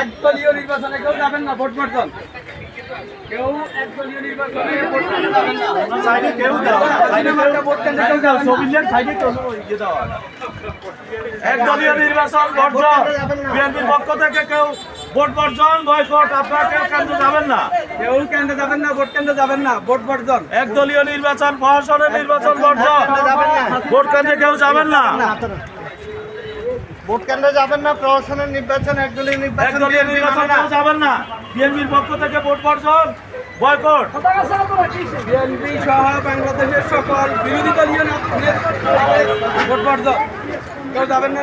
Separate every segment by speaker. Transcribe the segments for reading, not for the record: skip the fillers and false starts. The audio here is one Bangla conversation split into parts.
Speaker 1: একদলীয় নির্বাচনে কেউ যাবেন না, ভোট বর্জন। কেউ একদলীয় নির্বাচনে ভোট করতে যাবেন না।
Speaker 2: একদলীয় নির্বাচন বর্জন। বিএনপির পক্ষ থেকে কেউ ভোট বর্জন, বয়কট। আপনারা কেউ কেন্দ্রে যাবেন না,
Speaker 1: কেউ কেন্দ্রে যাবেন না, ভোট কেন্দ্রে যাবেন না, ভোট বর্জন।
Speaker 2: একদলীয় নির্বাচন, প্রশাসনের নির্বাচন বর্জন। ভোট কেন্দ্রে কেউ যাবেন না,
Speaker 3: ভোট কেন্দ্রে যাবেন না, প্রশাসনের নির্বাচন, একদলীয় নির্বাচন
Speaker 2: একদলীয় নির্বাচন কেউ যাবেন না। বিএনপির পক্ষ থেকে ভোট বর্জন, বয়কট।
Speaker 1: বিএনপি সহ বাংলাদেশের সকল বিরোধী দলীয় ভোট বর্জন। কেউ যাবেন না।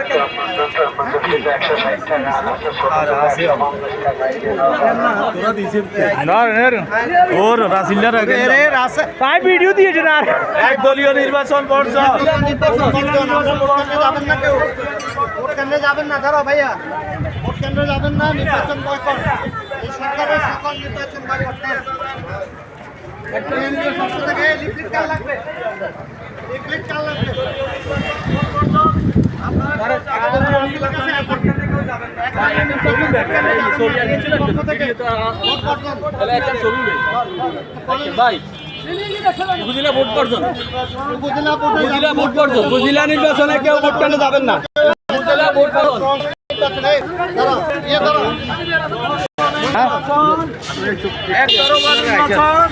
Speaker 2: ভিডিও দিয়েছে না, একদলীয় নির্বাচন বর্জন।
Speaker 3: যাবেন না, কেউ ভোট কেন্দ্রে যাবেন না। দাঁড়াও ভাইয়া, ভোট কেন্দ্রে যাবেন না, নির্বাচন বয়কট। এই সরকারের সকল নির্বাচন বয়কট। কেন্দ্রীয় পক্ষ থেকে লিফলেট কার্ড লাগবে, লিফলেট কার্ড লাগবে।
Speaker 1: উপজেলা নির্বাচনে কেউ ভোট কেন্দ্রে যাবেন না। উপজেলা ভোট
Speaker 2: একতরফা নির্বাচন।